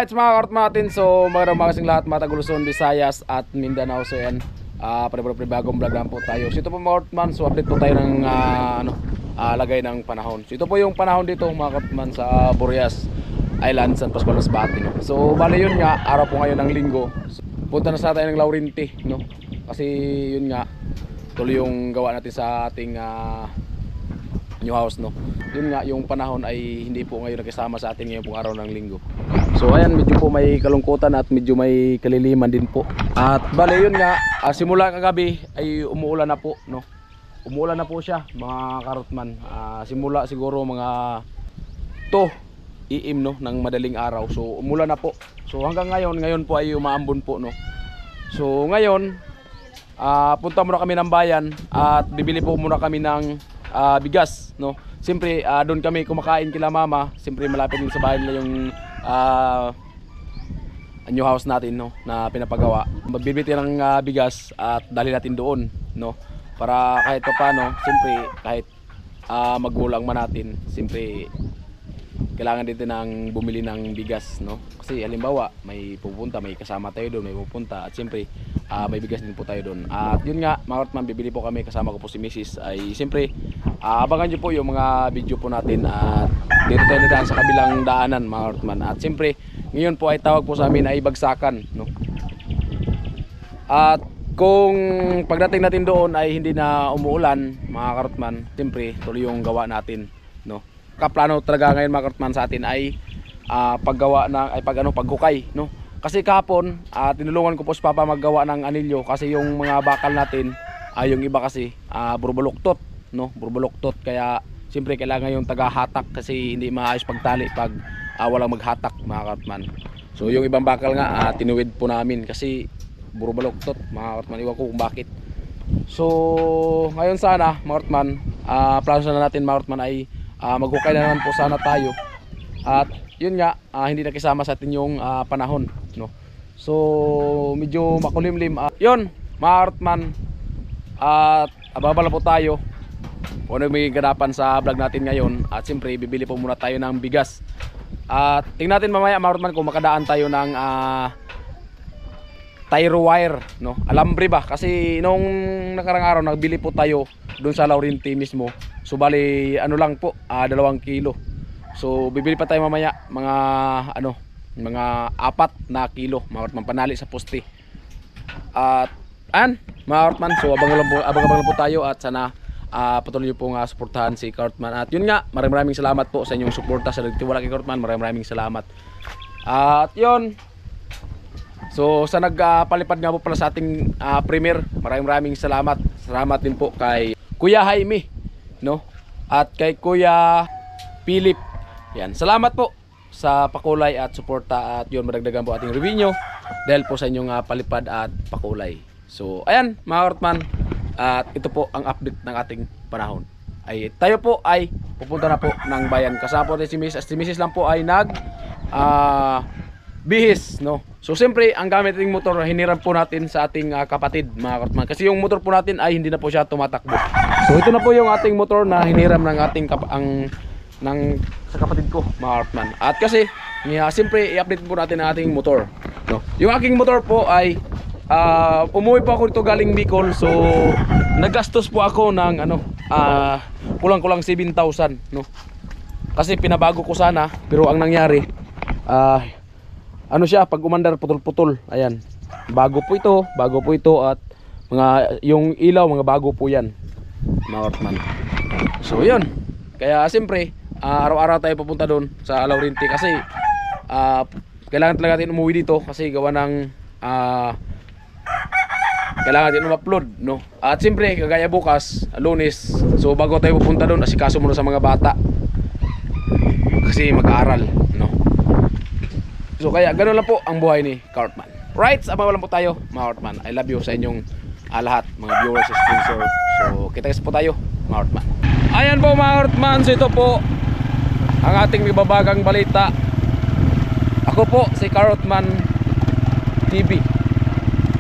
Alright mga karotman natin, so magandang kasing lahat mga taga-Luzon, Visayas at Mindanao. So yan, bagong vlog lang po tayo. So ito po mga karotman, so update po tayo ng lagay ng panahon. So ito po yung panahon dito mga karotman sa Burias Island, San Pascual Masbate, no? So bale yun nga, araw po ngayon ng linggo. So, punta na sa tayo ng Laurenti, no? Kasi yun nga, tuloy yung gawa natin sa ating new house, no? Yun nga, yung panahon ay hindi po ngayon nagkasama sa atin ngayon pong araw ng linggo. So ayan, medyo po may kalungkutan at medyo may kaliliman din po. At bale yun nga, simula kagabi ay umuulan na po, no? Umuulan na po siya mga karotman. Simula siguro mga 2 AM, no, ng madaling araw. So umulan na po. So hanggang ngayon po ay umaambon po, no? So ngayon, punta muna kami ng bayan at bibili po muna kami ng bigas, no? Siyempre doon kami kumakain kila mama. Siyempre malapit din sa bahay nila yung new house natin, no, na pinapagawa. Magbibili ng bigas at dali natin doon, no, para kahit paano, siyempre kahit magulang man natin, siyempre kailangan din ng bumili ng bigas, no? Kasi halimbawa may pupunta, may kasama tayo doon, may pupunta, at siyempre may bigas din po tayo doon. At yun nga mga karotman, bibili po kami, kasama ko po si Mrs. Ay siyempre abangan nyo po yung mga video po natin. At dito tayo nadaan sa kabilang daanan mga karotman. At siyempre ngayon po ay tawag po sa amin ay bagsakan, no? At kung pagdating natin doon ay hindi na umuulan mga karotman, siyempre tuloy yung gawa natin, no? Kaplano talaga ngayon mga karotman sa atin ay paggawa ng paghukay, no? Kasi kahapon tinulungan ko po si Papa maggawa ng anilyo kasi yung mga bakal natin yung iba kasi burbuloktot, no? Burbuloktot, kaya siyempre kailangan yung tagahatak kasi hindi maayos pagtali pag walang maghatak mga karotman. So yung ibang bakal nga tinuwid po namin kasi burbuloktot mga karotman, iwan ko kung bakit. So ngayon sana mga karotman, plano sana natin mga karotman ay maghukay na naman po sana tayo. At yun nga, hindi nakisama sa atin yung panahon, no? So medyo makulimlim. Yun mga karotman, at ababala po tayo kung ano may ganapan sa vlog natin ngayon. At siyempre bibili po muna tayo ng bigas. At tingnan natin mamaya mga karotman kung makadaan tayo ng tire wire, no? Alambre ba? Kasi nung nakarang araw nagbili po tayo doon sa Laurenti mismo. So bali ano lang po, 2 kilo. So bibili pa tayo mamaya mga mga 4 na kilo mga karotman, panali sa poste. At mga karotman, so abang lang po tayo at sana patuloy po nga suportahan si Karotman. At yun nga, maraming salamat po sa inyong suporta sa nagtiwala kay Karotman. Maraming salamat. At yun, so sa nagpalipad nga po pala sa ating premiere, maraming salamat. Salamat din po kay Kuya Jaime, no? At kay Kuya Philip. Yan, salamat po sa pakulay at suporta. At yun, madagdagan po ating review dahil po sa inyong palipad at pakulay. So ayan mga karotman, at ito po ang update ng ating panahon. Ay tayo po ay pupunta na po ng bayan. Kasama po si Mrs. Si Mrs. lang po ay bihis, no? So siyempre ang gamit ng motor hiniram po natin sa ating kapatid mga karotman, kasi yung motor po natin ay hindi na po siya tumatakbo. So ito na po yung ating motor na hiniram ng ating sa kapatid ko mga karotman. At kasi siyempre i-update po natin ang ating motor, no? Yung aking motor po ay umuwi po ako dito galing Bicol. So nagastos po ako ng kulang-kulang 7,000, no? Kasi pinabago ko sana, pero ang nangyari siya, pag umandar putol-putol. Ayan, bago po ito at yung ilaw mga bago po yan mga karotman. So yun, kaya siyempre araw-araw tayo pupunta doon sa Laurenti kasi kailangan talaga natin umuwi dito kasi gawa ng kailangan natin upload, no? At siyempre kagaya bukas Lunes, so bago tayo pupunta doon, asikaso muna sa mga bata kasi mag-aaral, no? So kaya ganoon lang po ang buhay ni Karotman. Right, abang lang po tayo mga Karotman. I love you sa inyong lahat mga viewers, sponsor. So kita-kits po tayo mga Karotman. Ayan po mga Karotman, so ito po ang ating mibabagang balita. Ako po si Karotman TV,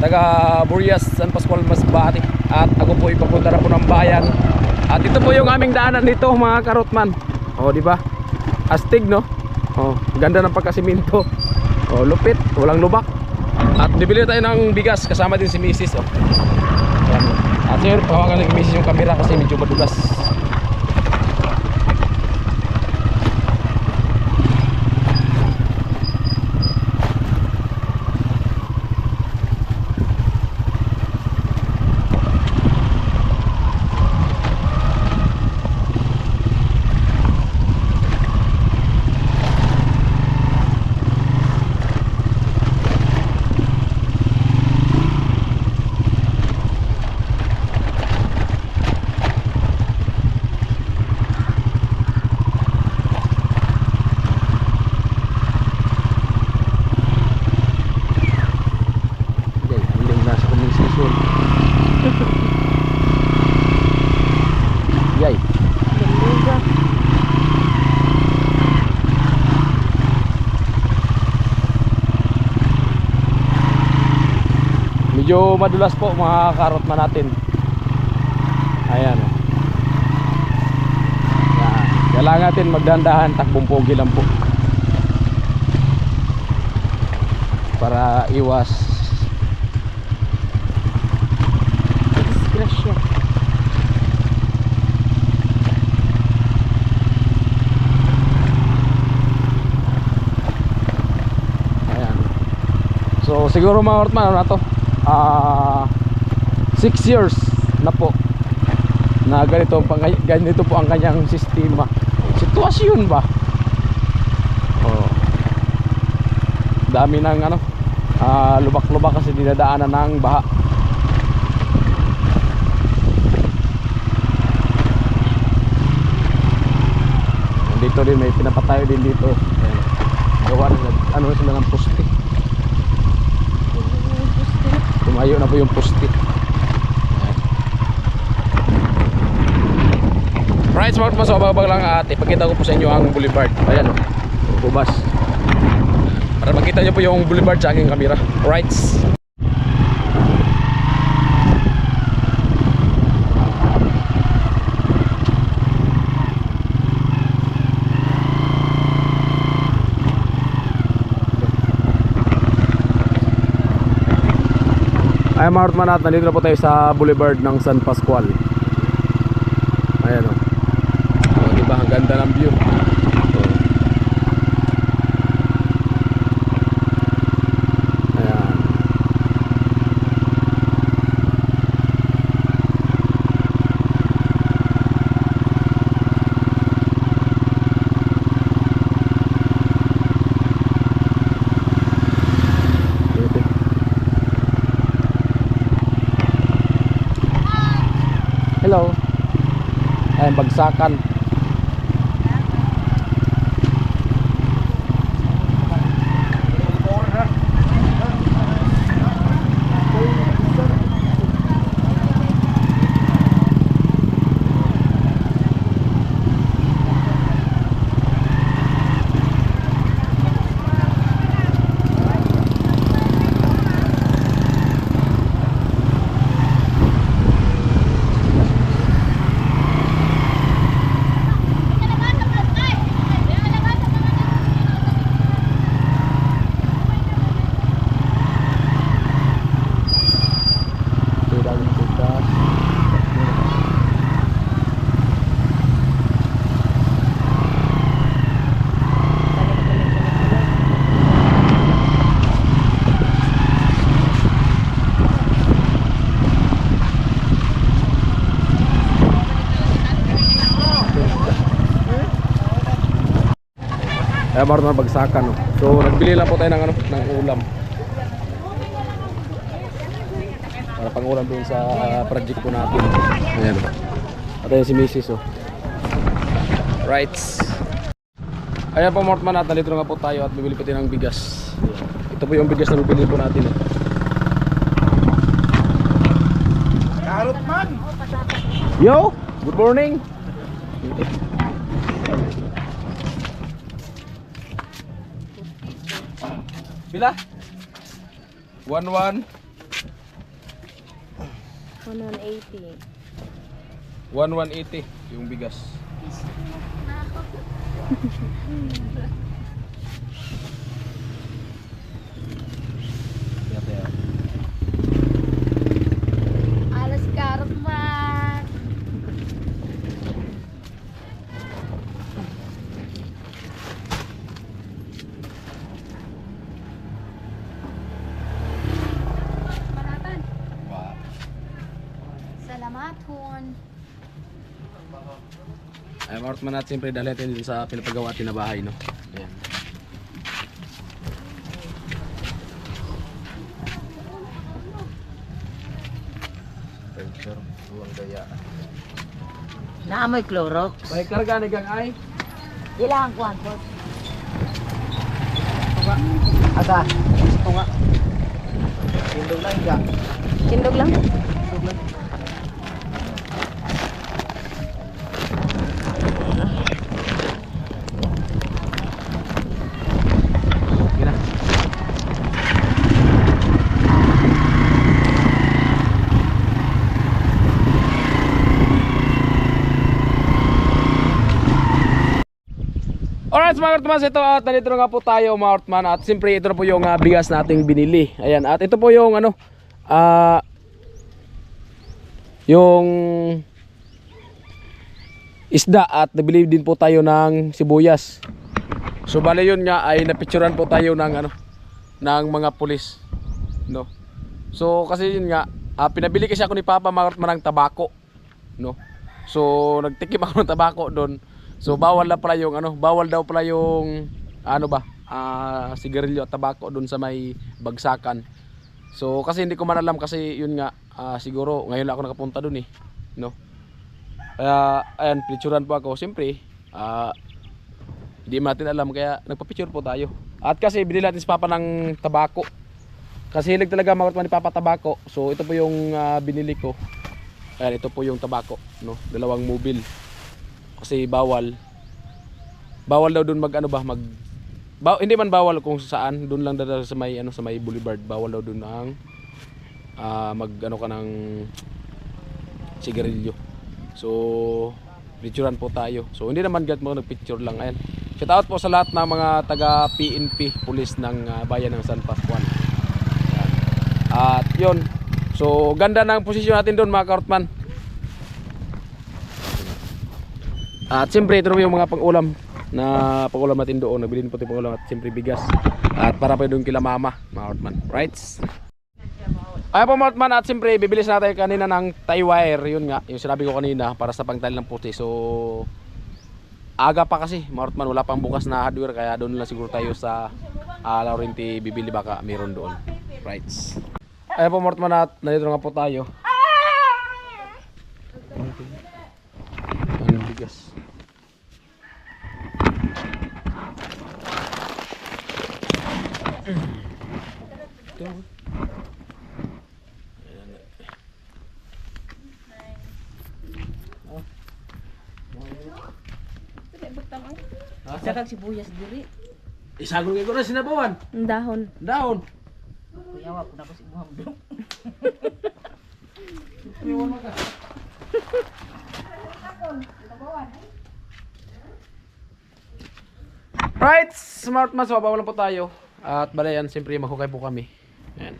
taga Burias, San Pascual Masbate. At ako po ipapunta na po ng bayan. At ito po yung aming daanan dito mga Karotman. Oh, di ba? Astig, no? Oh, ganda ng pagkasiminto. Oh, lupit, walang lubak. At bibili tayo ng bigas kasama din si Mrs. Oh. Ayan. At sir, pahawakan ng Mrs. yung camera kasi medyo madulas. Yay. Medyo madulas po mga karot man natin. Ayan. Yan. Kailangan natin magdandahan, takbong pogi lang po. Para iwas disgrasya. Ayan. So siguro mga Hortman, ano na to? 6 years na po na ganito po ang kanyang sistema. Sitwasyon ba? Oh. Dami ng ano, lubak-lubak kasi dinadaanan ng baha. Dito din may pinapatayo din dito. Ayan. Gawa rin, ano sila ng poste. Tumayo na po yung poste. Right, smart mas babag lang at ipakita ko po sa inyo ang boulevard. Ayan o, bubas. Para makita nyo po yung boulevard sa aking camera. Right. Ay mga Hortman, at nandito na po tayo sa boulevard ng San Pascual. Ayan o. Oh, diba ang ganda ng view. Ayan. Hello. Ayan, bagsakan. Kaya baru na bagsakan, no? So nagbili lang po tayo ng, ano, ng ulam para pang ulam dun sa project po natin. Ayan. At ayan si Mrs. Oh. Right. Ayan po mga Hortman, at nalito na nga po tayo at bibili po tayo ng bigas. Ayan. Ito po yung bigas na bibili po natin. Hortman! Yo! Good morning! Bila? 11 180. 1180 yung bigas. Ay, mga Ortman, at siyempre dahil natin din sa pinapagawa natin na bahay, no? Ayan. Naamoy Clorox. May karga ni gang ay. Ilang kuwan po. Aga. Ito nga. Tindog lang ka. Tindog lang. Gina. Alright mga Ortman, ito at nandito na nga po tayo mga Ortman. At siyempre ito na po yung bigas nating binili. Ayan, at ito po yung ano, yung isda, at nabili din po tayo ng sibuyas. So bale yun nga ay napicturan po tayo ng ano, ng mga pulis, no. So kasi yun nga, pinabili kasi ako ni Papa mga Ortman ng tabako, no. So nagtikim ako ng tabako doon. So bawal na pala yung ano, bawal daw pala yung ano ba, sigarilyo at tabako doon sa may bagsakan. So kasi hindi ko man alam kasi yun nga, siguro ngayon lang ako nakapunta doon eh, no. Kaya ayan, picturean po ako. Siyempre, hindi natin alam kaya nagpa-picture po tayo. At kasi binili natin si Papa ng tabako. Kasi hilig talaga mga Ortman ni Papa tabako. So ito po yung binili ko. Ayan, ito po yung tabako, no, dalawang mobile. Kasi bawal daw doon mag ano ba, hindi man bawal kung saan, doon lang daw sa may ano, sa may boulevard, bawal daw doon ang mag ano ka ng sigarilyo. So picturean po tayo. So hindi naman gat mga nagpicture lang. Ayan, shout out po sa lahat ng mga taga PNP pulis ng bayan ng San Pascual. Ayan. At yun, so ganda ng posisyon natin doon mga Ortman. At siyempre ito yung mga pang-ulam na pang-ulam natin doon. Nabilin po ito pang-ulam at siyempre bigas. At para pa doon kila mama, mga Ortman. Right? Ayan po mga Ortman, at siyempre bibilis natin kanina ng tie wire. Yun nga, yung sinabi ko kanina para sa pangtali ng puti. So aga pa kasi mga Ortman, wala pang bukas na hardware. Kaya doon lang siguro tayo sa Laurenti bibili, baka meron doon. Right? Ayan po mga Ortman, at nandito nga po tayo. Ang bigas. Ito. Sakag sibuyas diri. Isagol kayo na sinabawan. Ang dahon. Dahon. Kuyawa po na ko si Muham dong. Right, smart mas, bawal po tayo. At balayan, siyempre mahukay po kami. Ayan.